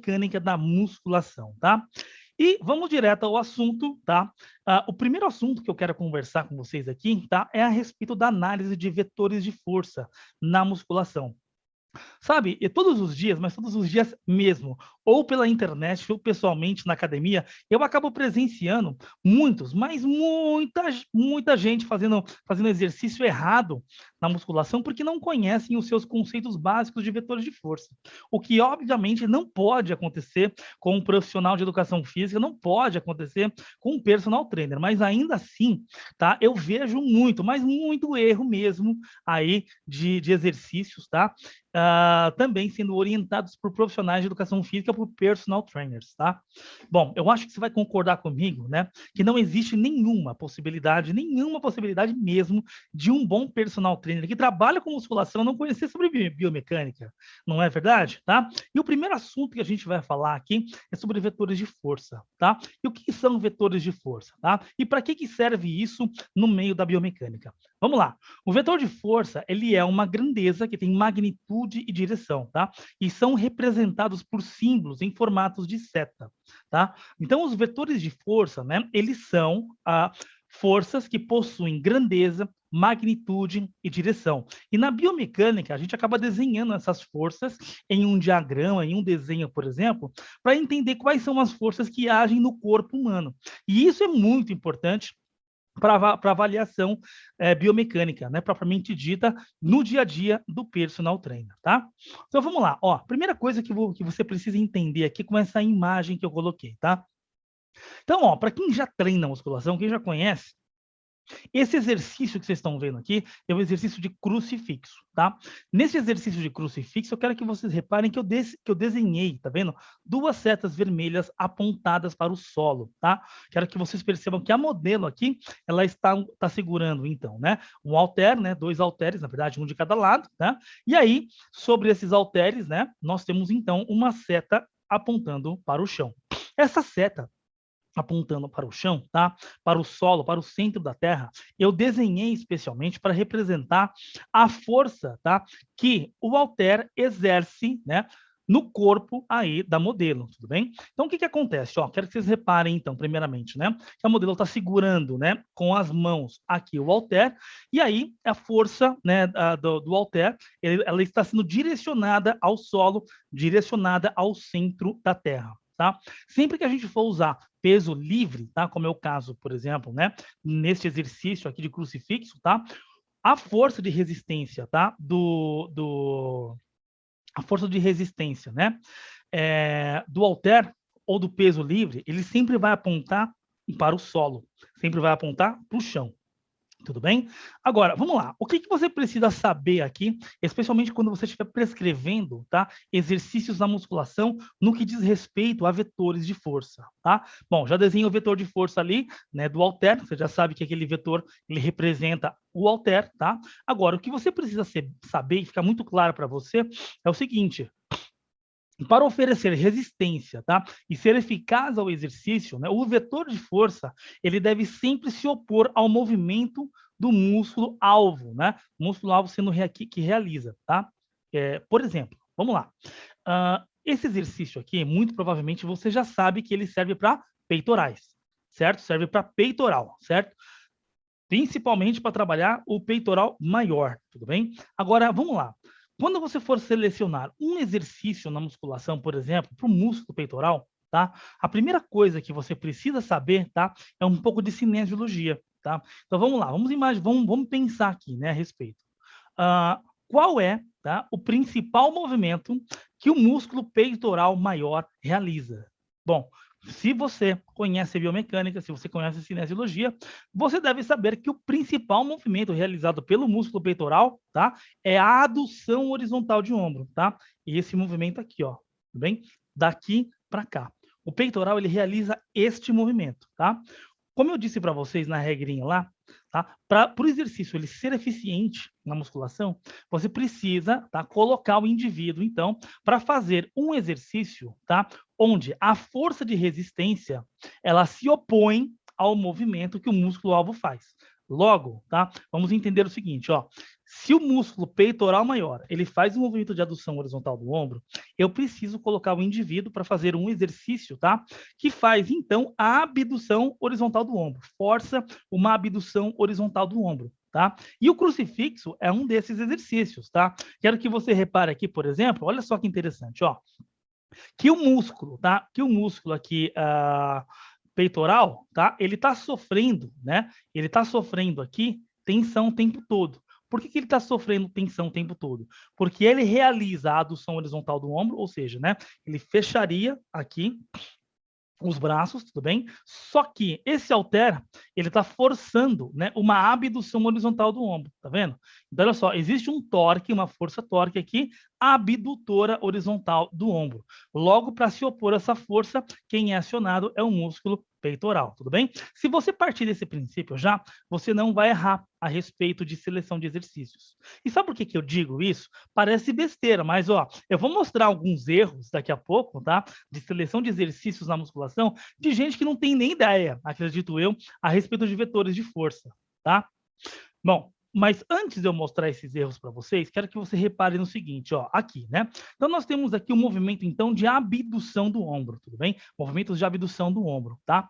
biomecânica da musculação, tá? E vamos direto ao assunto, tá? O primeiro assunto que eu quero conversar com vocês aqui, tá? É a respeito da análise de vetores de força na musculação. Sabe, e todos os dias, mas todos os dias mesmo, ou pela internet ou pessoalmente na academia, eu acabo presenciando muitos, mas muita gente fazendo exercício errado na musculação porque não conhecem os seus conceitos básicos de vetores de força. O que obviamente não pode acontecer com um profissional de educação física, não pode acontecer com um personal trainer, mas ainda assim, tá? Eu vejo muito, mas muito erro mesmo aí de exercícios, tá? Também sendo orientados por profissionais de educação física, por personal trainers, tá? Bom, eu acho que você vai concordar comigo, né, que não existe nenhuma possibilidade mesmo, de um bom personal trainer que trabalha com musculação não conhecer sobre biomecânica, não é verdade, tá? E o primeiro assunto que a gente vai falar aqui é sobre vetores de força, tá? E o que são vetores de força, tá? E para que serve isso no meio da biomecânica? Vamos lá. O vetor de força, ele é uma grandeza que tem magnitude e direção, tá? E são representados por símbolos em formatos de seta, tá? Então, os vetores de força, né, eles são forças que possuem grandeza, magnitude e direção. E na biomecânica, a gente acaba desenhando essas forças em um diagrama, em um desenho, por exemplo, para entender quais são as forças que agem no corpo humano. E isso é muito importante para avaliação biomecânica, né, propriamente dita, no dia a dia do personal trainer, tá? Então vamos lá, ó, primeira coisa que você precisa entender aqui com essa imagem que eu coloquei, tá? Então, ó, para quem já treina musculação, quem já conhece, esse exercício que vocês estão vendo aqui é o exercício de crucifixo, tá? Nesse exercício de crucifixo, eu quero que vocês reparem que eu desenhei, tá vendo? Duas setas vermelhas apontadas para o solo, tá? Quero que vocês percebam que a modelo aqui, ela está segurando, então, né? Um halter, né? Dois halteres, na verdade, um de cada lado, né? E aí, sobre esses halteres, né? Nós temos, então, uma seta apontando para o chão. Essa seta apontando para o chão, tá? Para o solo, para o centro da Terra, eu desenhei especialmente para representar a força, tá? Que o halter exerce, né? No corpo aí da modelo, tudo bem? Então, o que acontece? Ó, quero que vocês reparem, então, primeiramente, né? Que a modelo está segurando, né? Com as mãos aqui o halter, e aí a força, né? Do halter, ela está sendo direcionada ao solo, direcionada ao centro da Terra. Tá? Sempre que a gente for usar peso livre, tá? Como é o caso, por exemplo, né? Neste exercício aqui de crucifixo, tá? A força de resistência, tá? A força de resistência, né? Do halter ou do peso livre, ele sempre vai apontar para o solo, sempre vai apontar para o chão. Tudo bem? Agora, vamos lá. O que você precisa saber aqui, especialmente quando você estiver prescrevendo, tá? Exercícios na musculação no que diz respeito a vetores de força, tá? Bom, já desenhei o vetor de força ali, né, do halter. Você já sabe que aquele vetor, ele representa o halter, tá? Agora, o que você precisa saber e ficar muito claro para você é o seguinte: para oferecer resistência, tá? E ser eficaz ao exercício, né, o vetor de força, ele deve sempre se opor ao movimento do músculo alvo, né? O músculo alvo sendo que realiza, tá? Por exemplo, vamos lá. Esse exercício aqui, muito provavelmente você já sabe que ele serve para peitorais, certo? Serve para peitoral, certo? Principalmente para trabalhar o peitoral maior, tudo bem? Agora, vamos lá. Quando você for selecionar um exercício na musculação, por exemplo, para o músculo peitoral, tá? A primeira coisa que você precisa saber, tá? É um pouco de cinesiologia, tá? Então vamos lá, vamos pensar aqui, né, a respeito. Qual é, tá, o principal movimento que o músculo peitoral maior realiza? Bom, se você conhece a biomecânica, se você conhece a cinesiologia, você deve saber que o principal movimento realizado pelo músculo peitoral, tá, é a adução horizontal de ombro, tá? E esse movimento aqui, ó, tudo bem? Daqui para cá. O peitoral, ele realiza este movimento, tá? Como eu disse para vocês na regrinha lá, tá? Para o exercício ele ser eficiente na musculação, você precisa, tá, colocar o indivíduo, então, para fazer um exercício, tá, onde a força de resistência ela se opõe ao movimento que o músculo-alvo faz. Logo, tá, vamos entender o seguinte, ó, Se o músculo peitoral maior, ele faz um movimento de adução horizontal do ombro, eu preciso colocar o indivíduo para fazer um exercício, tá? Que faz, então, a abdução horizontal do ombro. Força uma abdução horizontal do ombro, tá? E o crucifixo é um desses exercícios, tá? Quero que você repare aqui, por exemplo, olha só que interessante, ó. Que o músculo, tá? Que o músculo aqui, peitoral, tá? Ele está sofrendo, né? Ele está sofrendo aqui tensão o tempo todo. Por que ele está sofrendo tensão o tempo todo? Porque ele realiza a adução horizontal do ombro, ou seja, né? Ele fecharia aqui os braços, tudo bem? Só que esse halter, ele está forçando, né, uma abdução horizontal do ombro, tá vendo? Então, olha só, existe um torque, uma força torque aqui, abdutora horizontal do ombro. Logo, para se opor a essa força, quem é acionado é o músculo peitoral, tudo bem? Se você partir desse princípio já, você não vai errar a respeito de seleção de exercícios. E sabe por que eu digo isso? Parece besteira, mas ó, eu vou mostrar alguns erros daqui a pouco, tá? De seleção de exercícios na musculação, de gente que não tem nem ideia, acredito eu, a respeito de vetores de força, tá? Bom, mas antes de eu mostrar esses erros para vocês, quero que você repare no seguinte, ó, aqui, né? Então, nós temos aqui um movimento, então, de abdução do ombro, tudo bem? Movimentos de abdução do ombro, tá?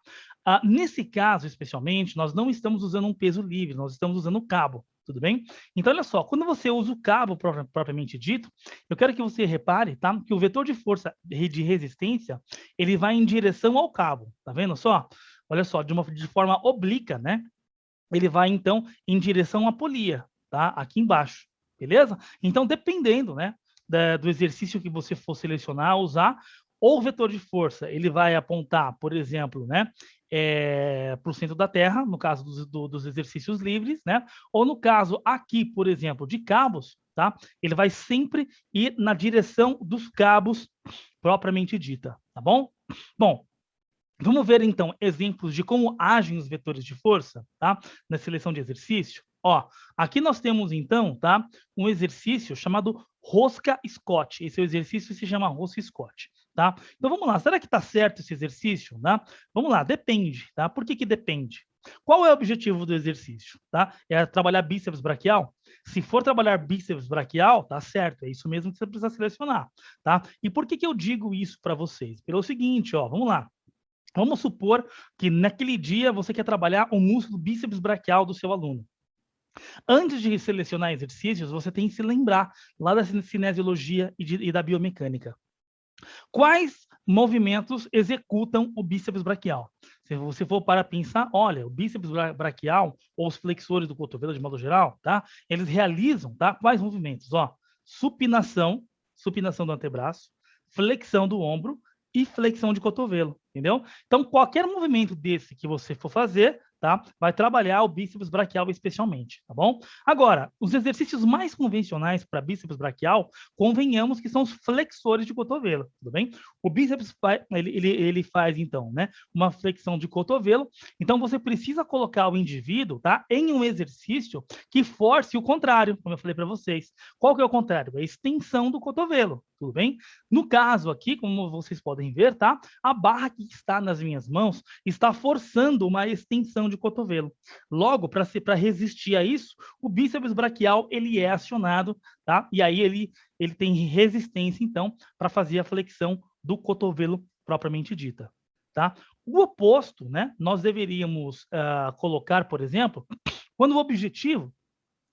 Nesse caso, especialmente, nós não estamos usando um peso livre, nós estamos usando o cabo, tudo bem? Então, olha só, quando você usa o cabo propriamente dito, eu quero que você repare, tá? Que o vetor de força de resistência, ele vai em direção ao cabo, tá vendo só? Olha só, de forma oblíqua, né? Ele vai, então, em direção à polia, tá? Aqui embaixo, beleza? Então, dependendo, né, do exercício que você for selecionar, usar, ou o vetor de força, ele vai apontar, por exemplo, né, para o centro da Terra, no caso dos exercícios livres, né? Ou no caso aqui, por exemplo, de cabos, tá? Ele vai sempre ir na direção dos cabos propriamente dita, tá bom? Bom, vamos ver, então, exemplos de como agem os vetores de força, tá? Na seleção de exercício. Ó, aqui nós temos, então, tá? Um exercício chamado rosca Scott. Esse exercício se chama rosca Scott, tá? Então, vamos lá. Será que está certo esse exercício, tá? Vamos lá, depende, tá? Por que depende? Qual é o objetivo do exercício, tá? É trabalhar bíceps braquial? Se for trabalhar bíceps braquial, tá certo, é isso mesmo que você precisa selecionar, tá? E por que eu digo isso para vocês? Pelo seguinte, ó, vamos lá. Vamos supor que naquele dia você quer trabalhar o músculo bíceps braquial do seu aluno. Antes de selecionar exercícios, você tem que se lembrar lá da cinesiologia e da biomecânica. Quais movimentos executam o bíceps braquial? Se você for para pensar, olha, o bíceps braquial ou os flexores do cotovelo de modo geral, tá? Eles realizam, tá? Quais movimentos? Ó, supinação do antebraço, flexão do ombro e flexão de cotovelo, entendeu? Então, qualquer movimento desse que você for fazer, tá? Vai trabalhar o bíceps braquial especialmente, tá bom? Agora, os exercícios mais convencionais para bíceps braquial, convenhamos que são os flexores de cotovelo, tudo bem? O bíceps, ele faz, então, né, uma flexão de cotovelo, então você precisa colocar o indivíduo, tá, em um exercício que force o contrário, como eu falei para vocês. Qual que é o contrário? É a extensão do cotovelo, tudo bem? No caso aqui, como vocês podem ver, tá, a barra que está nas minhas mãos está forçando uma extensão de cotovelo. Logo, para resistir a isso, o bíceps braquial ele é acionado, tá? E aí ele tem resistência, então, para fazer a flexão do cotovelo propriamente dita, tá? O oposto, né? Nós deveríamos colocar, por exemplo, quando o objetivo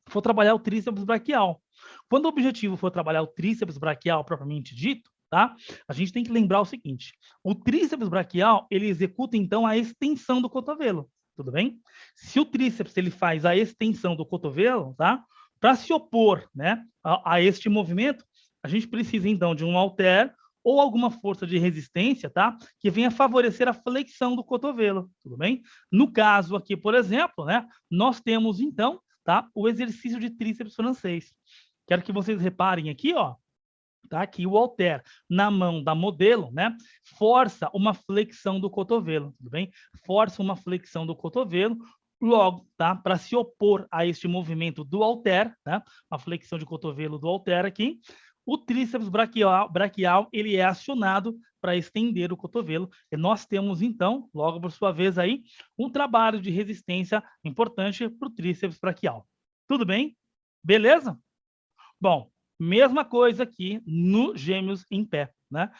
for trabalhar o tríceps braquial. Quando o objetivo for trabalhar o tríceps braquial propriamente dito, tá? A gente tem que lembrar o seguinte: o tríceps braquial ele executa então a extensão do cotovelo, tudo bem? Se o tríceps ele faz a extensão do cotovelo, tá? Para se opor, né, a este movimento, a gente precisa então de um halter ou alguma força de resistência, tá? Que venha favorecer a flexão do cotovelo, tudo bem? No caso aqui, por exemplo, né, nós temos então, tá, o exercício de tríceps francês. Quero que vocês reparem aqui, ó, tá? Que o halter na mão da modelo, né, força uma flexão do cotovelo, tudo bem? Força uma flexão do cotovelo, logo, tá? Para se opor a este movimento do halter, né? A flexão de cotovelo do halter aqui, o tríceps braquial ele é acionado para estender o cotovelo. E nós temos, então, logo por sua vez aí, um trabalho de resistência importante para o tríceps braquial. Tudo bem? Beleza? Bom, mesma coisa aqui no gêmeos em pé, né?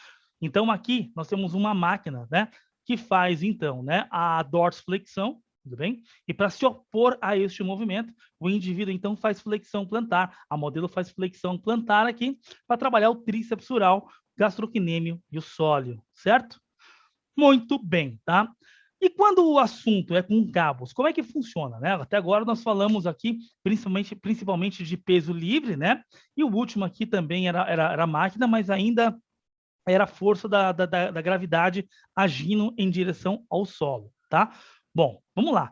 Então, aqui nós temos uma máquina, né, que faz, então, né, a dorsiflexão, tudo bem? E para se opor a este movimento, o indivíduo, então, faz flexão plantar. A modelo faz flexão plantar aqui para trabalhar o tríceps sural, gastrocnêmio e o sóleo, certo? Muito bem, tá? E quando o assunto é com cabos, como é que funciona, né? Até agora nós falamos aqui principalmente de peso livre, né? E o último aqui também era máquina, mas ainda era a força da gravidade agindo em direção ao solo, tá? Bom, vamos lá.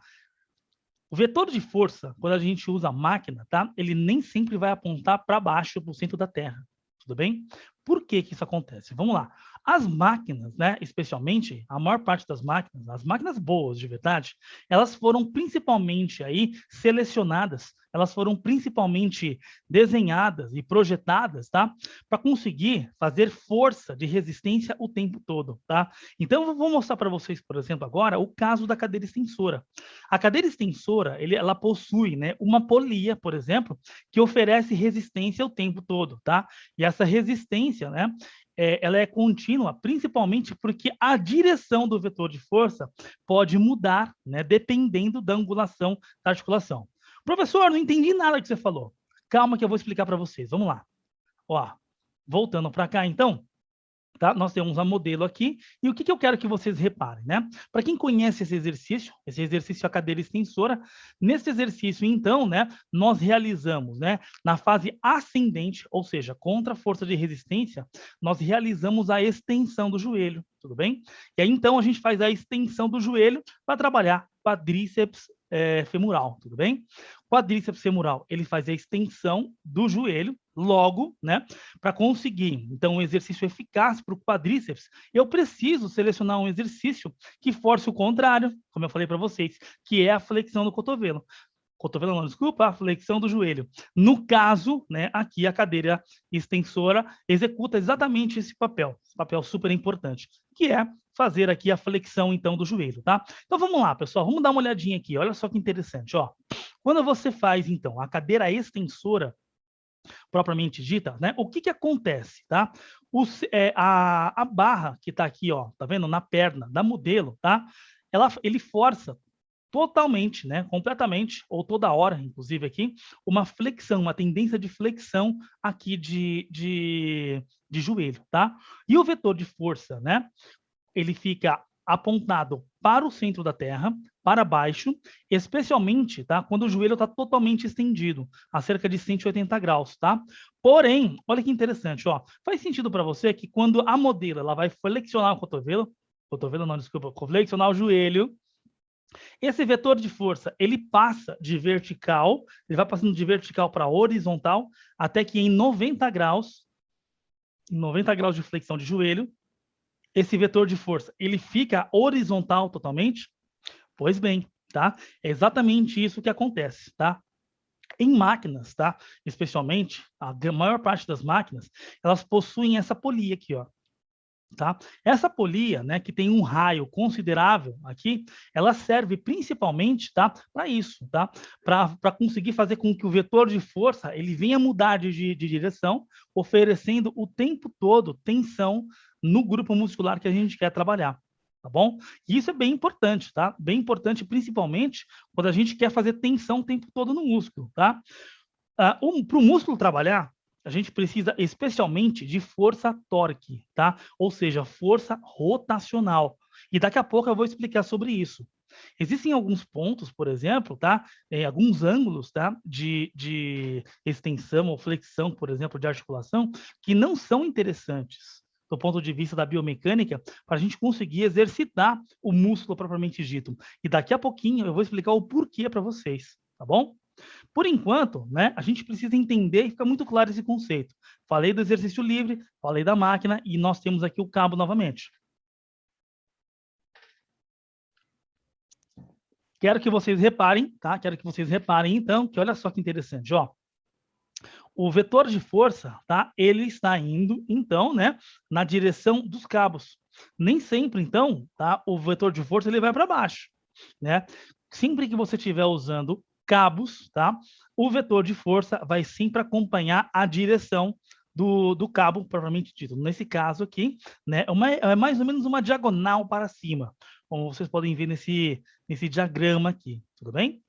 O vetor de força, quando a gente usa a máquina, tá? Ele nem sempre vai apontar para baixo, para o centro da Terra, tudo bem? Por que que isso acontece? Vamos lá. As máquinas, né, especialmente, a maior parte das máquinas, as máquinas boas de verdade, elas foram principalmente aí selecionadas, elas foram principalmente desenhadas e projetadas, tá? Para conseguir fazer força de resistência o tempo todo, tá? Então, eu vou mostrar para vocês, por exemplo, agora, o caso da cadeira extensora. A cadeira extensora, ela possui, né, uma polia, por exemplo, que oferece resistência o tempo todo, tá? E essa resistência, né, ela é contínua, principalmente porque a direção do vetor de força pode mudar, né, dependendo da angulação da articulação. Professor, não entendi nada que você falou. Calma que eu vou explicar para vocês. Vamos lá. Ó, voltando para cá, então. Tá? Nós temos a modelo aqui, e o que, que eu quero que vocês reparem, né? Para quem conhece esse exercício é a cadeira extensora. Nesse exercício, então, né, nós realizamos, né, na fase ascendente, ou seja, contra a força de resistência, nós realizamos a extensão do joelho, tudo bem? E aí, então, a gente faz a extensão do joelho para trabalhar quadríceps femoral, tudo bem? Quadríceps femoral, ele faz a extensão do joelho, logo, né, para conseguir, então, um exercício eficaz para o quadríceps, eu preciso selecionar um exercício que force o contrário, como eu falei para vocês, que é a flexão do cotovelo. Cotovelo não, desculpa, a flexão do joelho. No caso, né, aqui a cadeira extensora executa exatamente esse papel super importante, que é fazer aqui a flexão, então, do joelho, tá? Então, vamos lá, pessoal, vamos dar uma olhadinha aqui, olha só que interessante, ó. Quando você faz, então, a cadeira extensora, propriamente dita, né, o que que acontece, tá? A barra que está aqui, ó, tá vendo, na perna da modelo, tá? Ele força totalmente, né, completamente, ou toda hora, inclusive aqui, uma flexão, uma tendência de flexão aqui de joelho, tá? E o vetor de força, né, ele fica apontado para o centro da Terra, para baixo, especialmente, tá, quando o joelho está totalmente estendido, a cerca de 180 graus, tá? Porém, olha que interessante, ó, faz sentido para você que quando a modelo ela vai flexionar o cotovelo não, desculpa, flexionar o joelho, esse vetor de força, ele passa de vertical, ele vai passando de vertical para horizontal, até que em 90 graus de flexão de joelho, esse vetor de força, ele fica horizontal totalmente? Pois bem, tá? É exatamente isso que acontece, tá? Em máquinas, tá? Especialmente, a maior parte das máquinas, elas possuem essa polia aqui, ó. Tá? Essa polia, né, que tem um raio considerável aqui, ela serve principalmente, tá, para isso, tá? Para conseguir fazer com que o vetor de força ele venha mudar de direção, oferecendo o tempo todo tensão no grupo muscular que a gente quer trabalhar, tá bom? E isso é bem importante, tá? Bem importante, principalmente quando a gente quer fazer tensão o tempo todo no músculo, tá? Para o músculo trabalhar, a gente precisa especialmente de força torque, tá? Ou seja, força rotacional. E daqui a pouco eu vou explicar sobre isso. Existem alguns pontos, por exemplo, tá? Alguns ângulos, tá? De extensão ou flexão, por exemplo, de articulação, que não são interessantes do ponto de vista da biomecânica, para a gente conseguir exercitar o músculo propriamente dito. E daqui a pouquinho eu vou explicar o porquê para vocês, tá bom? Por enquanto, né, a gente precisa entender e ficar muito claro esse conceito. Falei do exercício livre, falei da máquina e nós temos aqui o cabo novamente. Quero que vocês reparem, tá? Quero que vocês reparem, então, que olha só que interessante, ó. O vetor de força, tá? Ele está indo, então, né, na direção dos cabos. Nem sempre, então, tá? O vetor de força ele vai para baixo, né? Sempre que você estiver usando cabos, tá? O vetor de força vai sempre acompanhar a direção do cabo, propriamente dito. Nesse caso aqui, né, é mais ou menos uma diagonal para cima, como vocês podem ver nesse diagrama aqui, tudo bem?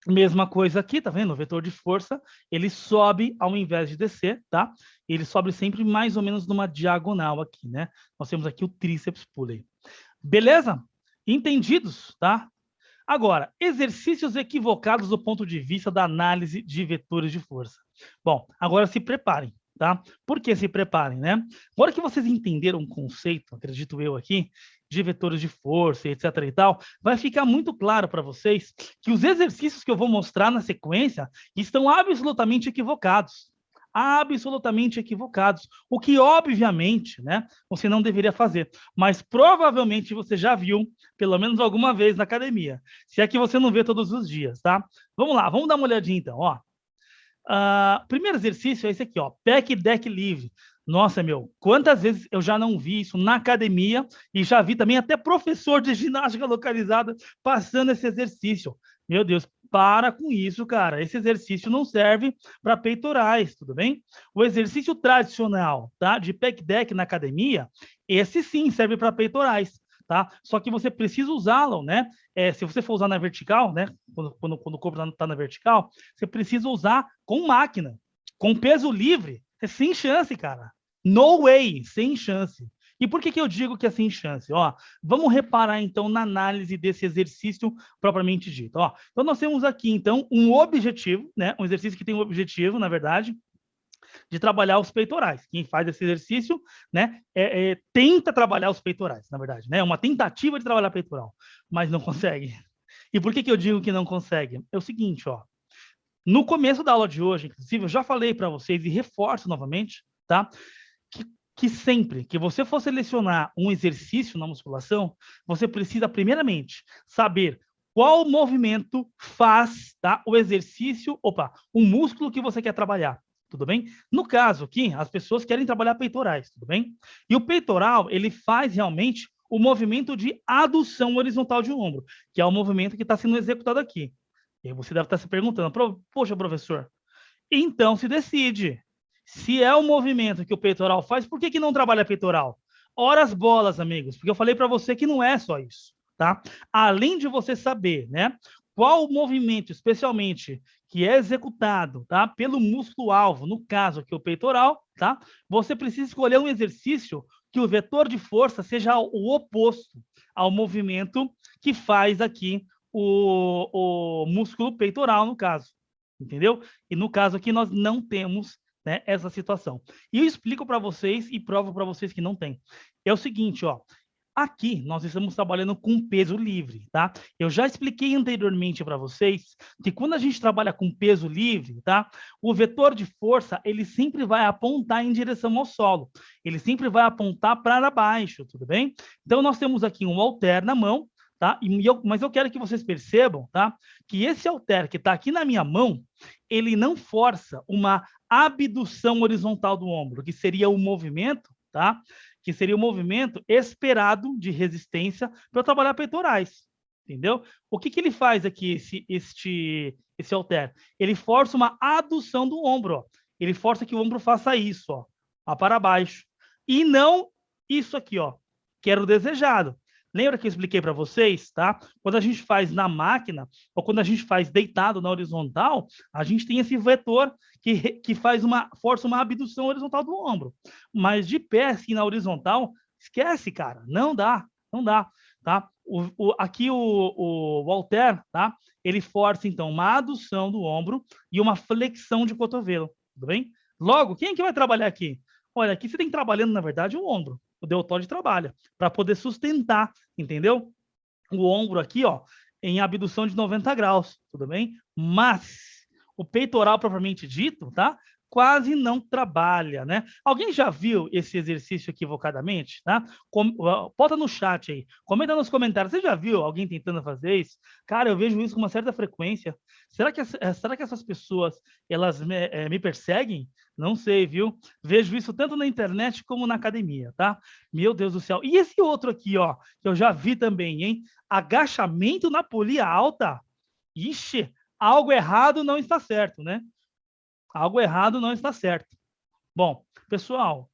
Mesma coisa aqui, tá vendo? O vetor de força, ele sobe ao invés de descer, tá? Ele sobe sempre mais ou menos numa diagonal aqui, né? Nós temos aqui o tríceps pulley. Beleza? Entendidos, tá? Agora, exercícios equivocados do ponto de vista da análise de vetores de força. Bom, agora se preparem, tá? Por que se preparem, né? Agora que vocês entenderam o conceito, acredito eu aqui, de vetores de força, etc e tal, vai ficar muito claro para vocês que os exercícios que eu vou mostrar na sequência estão absolutamente equivocados. Absolutamente equivocados. O que, obviamente, né, você não deveria fazer. Mas provavelmente você já viu, pelo menos alguma vez na academia. Se é que você não vê todos os dias, tá? Vamos lá, vamos dar uma olhadinha então, ó. Primeiro exercício é esse aqui, ó, pec deck livre. Nossa, meu, quantas vezes eu já não vi isso na academia e já vi também até professor de ginástica localizada passando esse exercício. Meu Deus, para com isso, cara. Esse exercício não serve para peitorais, tudo bem? O exercício tradicional, tá, de pec deck na academia, esse sim serve para peitorais, tá? Só que você precisa usá-lo, né? Se você for usar na vertical, né? Quando o corpo está na vertical, você precisa usar com máquina, com peso livre. É sem chance, cara. No way, sem chance. E por que eu digo que é sem chance? Ó, vamos reparar, então, na análise desse exercício propriamente dito. Ó, então, nós temos aqui, então, um objetivo, né? Um exercício que tem um objetivo, na verdade, de trabalhar os peitorais. Quem faz esse exercício, né, tenta trabalhar os peitorais, na verdade, né? É uma tentativa de trabalhar peitoral, mas não consegue. E por que eu digo que não consegue? É o seguinte, ó. No começo da aula de hoje, inclusive, eu já falei para vocês e reforço novamente, tá? Que sempre que você for selecionar um exercício na musculação, você precisa, primeiramente, saber qual movimento faz, tá, o exercício, o músculo que você quer trabalhar, tudo bem? No caso aqui, as pessoas querem trabalhar peitorais, tudo bem? E o peitoral, ele faz realmente o movimento de adução horizontal de ombro, que é o movimento que está sendo executado aqui. E aí você deve estar se perguntando, poxa, professor, então se decide. Se é o movimento que o peitoral faz, por que não trabalha peitoral? Ora as bolas, amigos, porque eu falei para você que não é só isso, tá? Além de você saber, né, qual o movimento, especialmente, que é executado, tá, pelo músculo-alvo, no caso aqui o peitoral, tá? Você precisa escolher um exercício que o vetor de força seja o oposto ao movimento que faz aqui o músculo peitoral, no caso, entendeu? E no caso aqui nós não temos, né, essa situação. E eu explico para vocês e provo para vocês que não tem. É o seguinte, ó. Aqui nós estamos trabalhando com peso livre, tá? Eu já expliquei anteriormente para vocês que quando a gente trabalha com peso livre, tá? O vetor de força, ele sempre vai apontar em direção ao solo. Ele sempre vai apontar para baixo, tudo bem? Então nós temos aqui um halter na mão, tá? Mas eu quero que vocês percebam, tá? Que esse halter que está aqui na minha mão, ele não força uma abdução horizontal do ombro, que seria o movimento, tá? Que seria o movimento esperado de resistência para eu trabalhar peitorais, entendeu? O que ele faz aqui, esse halter? Ele força uma adução do ombro, ó. Ele força que o ombro faça isso, ó, para baixo. E não isso aqui, ó, que era o desejado. Lembra que eu expliquei para vocês, tá? Quando a gente faz na máquina, ou quando a gente faz deitado na horizontal, a gente tem esse vetor que força uma abdução horizontal do ombro. Mas de pé, assim, na horizontal, esquece, cara. Não dá, tá? Aqui o halter, tá? Ele força, então, uma adução do ombro e uma flexão de cotovelo, tudo bem? Logo, quem é que vai trabalhar aqui? Olha, aqui você tem trabalhando, na verdade, o ombro. O deltóide trabalha para poder sustentar, entendeu? O ombro aqui, ó, em abdução de 90 graus, tudo bem? Mas o peitoral propriamente dito, tá? Quase não trabalha, né? Alguém já viu esse exercício equivocadamente, tá? Bota no chat aí, comenta nos comentários. Você já viu alguém tentando fazer isso? Cara, eu vejo isso com uma certa frequência. Será que essas pessoas, elas me perseguem? Não sei, viu? Vejo isso tanto na internet como na academia, tá? Meu Deus do céu. E esse outro aqui, ó, que eu já vi também, hein? Agachamento na polia alta. ixi, algo errado não está certo, né? Algo errado não está certo. Bom, pessoal,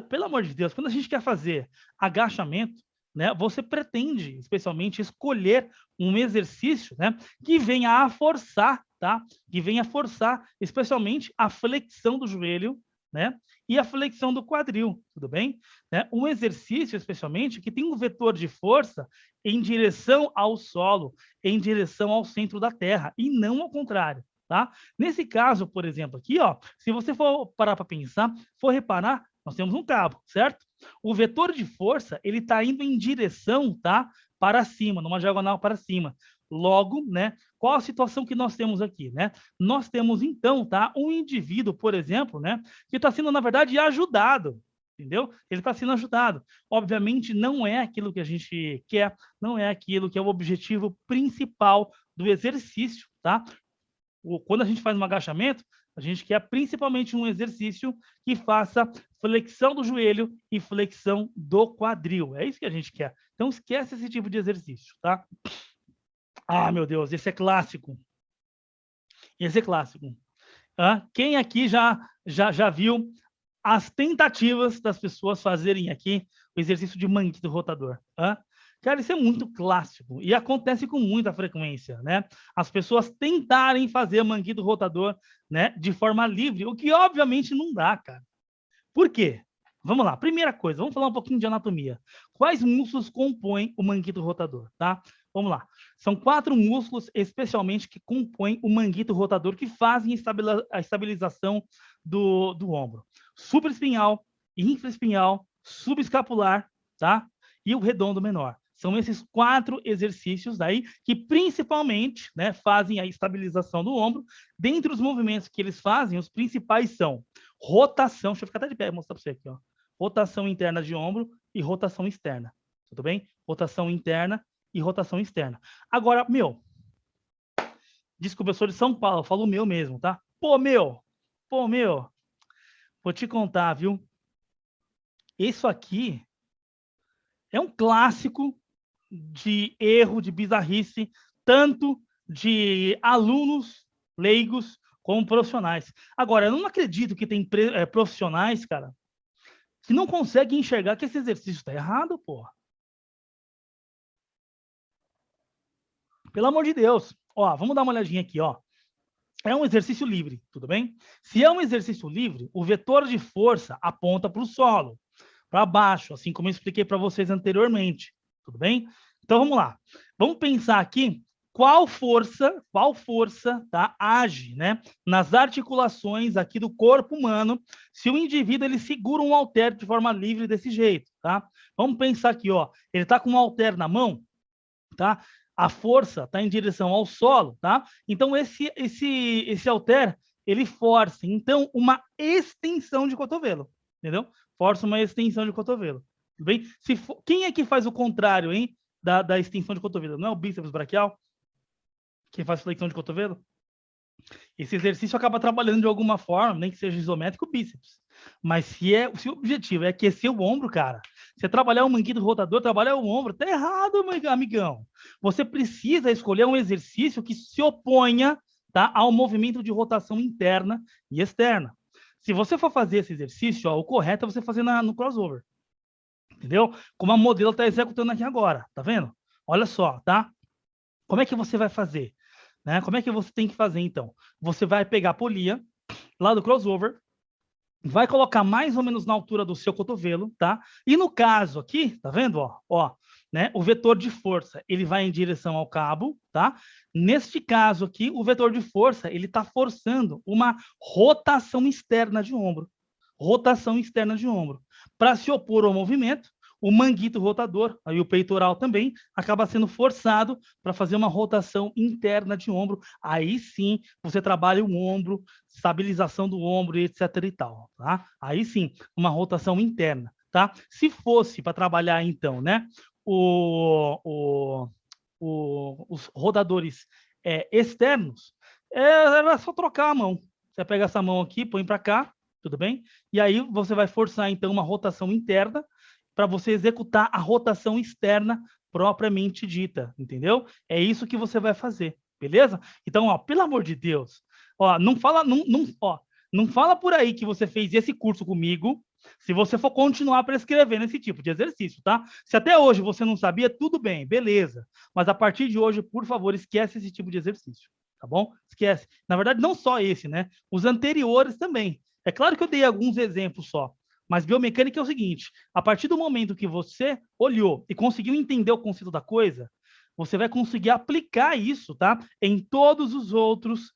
pelo amor de Deus, quando a gente quer fazer agachamento, né, você pretende, especialmente, escolher um exercício, né, que venha a forçar, tá? Que venha a forçar, especialmente, a flexão do joelho, né? E a flexão do quadril, tudo bem? Né? Um exercício, especialmente, que tem um vetor de força em direção ao solo, em direção ao centro da terra, e não ao contrário. Tá? Nesse caso, por exemplo, aqui, ó, se você for parar para pensar, for reparar, nós temos um cabo, certo? O vetor de força, ele está indo em direção, tá? Para cima, numa diagonal para cima. Logo, né? Qual a situação que nós temos aqui, né? Nós temos, então, tá? Um indivíduo, por exemplo, né? Que está sendo, na verdade, ajudado, entendeu? Ele está sendo ajudado. Obviamente, não é aquilo que a gente quer, não é aquilo que é o objetivo principal do exercício, tá? Quando a gente faz um agachamento, a gente quer principalmente um exercício que faça flexão do joelho e flexão do quadril. É isso que a gente quer. Então, esquece esse tipo de exercício, tá? Ah, meu Deus, esse é clássico. Esse é clássico. Quem aqui já viu as tentativas das pessoas fazerem aqui o exercício de manguito rotador? Cara, isso é muito clássico e acontece com muita frequência, né? As pessoas tentarem fazer manguito rotador, né, de forma livre, o que obviamente não dá, cara. Por quê? Vamos lá. Primeira coisa, vamos falar um pouquinho de anatomia. Quais músculos compõem o manguito rotador, tá? Vamos lá. São 4 músculos, especialmente, que compõem o manguito rotador, que fazem a estabilização do ombro. Supraespinhal, infraespinhal, subescapular, tá? E o redondo menor. São esses 4 exercícios daí que principalmente, né, fazem a estabilização do ombro. Dentre os movimentos que eles fazem, os principais são rotação, deixa eu ficar até de pé e mostrar para você aqui, ó. Rotação interna de ombro e rotação externa. Tudo bem? Rotação interna e rotação externa. Agora, desculpa, eu sou de São Paulo, eu falo meu mesmo, tá? Pô, meu, vou te contar, viu? Isso aqui é um clássico de erro, de bizarrice, tanto de alunos leigos como profissionais. Agora, eu não acredito que tem profissionais, cara, que não conseguem enxergar que esse exercício está errado, porra. Pelo amor de Deus. Ó, vamos dar uma olhadinha aqui, ó. É um exercício livre, tudo bem? Se é um exercício livre, o vetor de força aponta para o solo, para baixo, assim como eu expliquei para vocês anteriormente, tudo bem? Então vamos lá. Vamos pensar aqui qual força, tá, age, né, nas articulações aqui do corpo humano, se o indivíduo ele segura um halter de forma livre desse jeito, tá? Vamos pensar aqui, ó, ele está com um halter na mão, tá? A força está em direção ao solo, tá? Então esse halter ele força, então, uma extensão de cotovelo, entendeu? Força uma extensão de cotovelo, tudo bem? Quem é que faz o contrário, hein? Da extensão de cotovelo? Não é o bíceps braquial? Quem faz flexão de cotovelo? Esse exercício acaba trabalhando de alguma forma, nem que seja isométrico, o bíceps. Mas se o objetivo é aquecer o ombro, cara, você trabalhar o manguito rotador, trabalhar o ombro, tá errado, amigão. Você precisa escolher um exercício que se oponha, tá, ao movimento de rotação interna e externa. Se você for fazer esse exercício, ó, o correto é você fazer no crossover. Entendeu? Como a modelo está executando aqui agora, tá vendo? Olha só, tá? Como é que você vai fazer? Né? Como é que você tem que fazer, então? Você vai pegar a polia lá do crossover, vai colocar mais ou menos na altura do seu cotovelo, tá? E no caso aqui, tá vendo, ó, né? O vetor de força, ele vai em direção ao cabo, tá? Neste caso aqui, o vetor de força, ele está forçando uma rotação externa de ombro. Rotação externa de ombro. Para se opor ao movimento, o manguito rotador, aí o peitoral também, acaba sendo forçado para fazer uma rotação interna de ombro. Aí sim, você trabalha o ombro, estabilização do ombro, etc e tal, tá? Aí sim, uma rotação interna, tá? Se fosse para trabalhar, então, né, os rodadores externos, era só trocar a mão. Você pega essa mão aqui, põe para cá, tudo bem? E aí você vai forçar, então, uma rotação interna para você executar a rotação externa propriamente dita, entendeu? É isso que você vai fazer, beleza? Então, ó, pelo amor de Deus, ó, não fala por aí que você fez esse curso comigo, se você for continuar prescrevendo esse tipo de exercício, tá? Se até hoje você não sabia, tudo bem, beleza. Mas a partir de hoje, por favor, esquece esse tipo de exercício, tá bom? Esquece. Na verdade, não só esse, né? Os anteriores também. É claro que eu dei alguns exemplos só, mas biomecânica é o seguinte: a partir do momento que você olhou e conseguiu entender o conceito da coisa, você vai conseguir aplicar isso, tá? Em todos os outros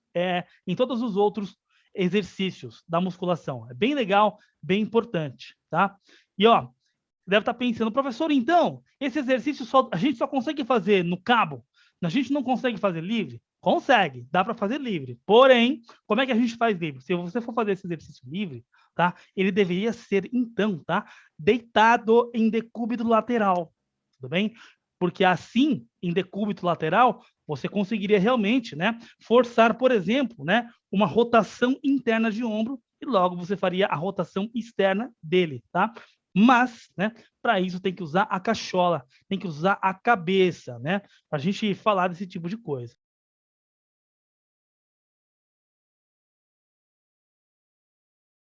exercícios da musculação. É bem legal, bem importante, tá? E ó, deve estar pensando, professor, então, esse exercício a gente só consegue fazer no cabo? A gente não consegue fazer livre? Consegue, dá para fazer livre. Porém, como é que a gente faz livre? Se você for fazer esse exercício livre, tá? Ele deveria ser, então, tá? Deitado em decúbito lateral, tudo bem? Porque assim, em decúbito lateral, você conseguiria realmente, né, forçar, por exemplo, né, uma rotação interna de ombro e logo você faria a rotação externa dele, tá? Mas, né, para isso tem que usar a cachola, tem que usar a cabeça, né, para a gente falar desse tipo de coisa.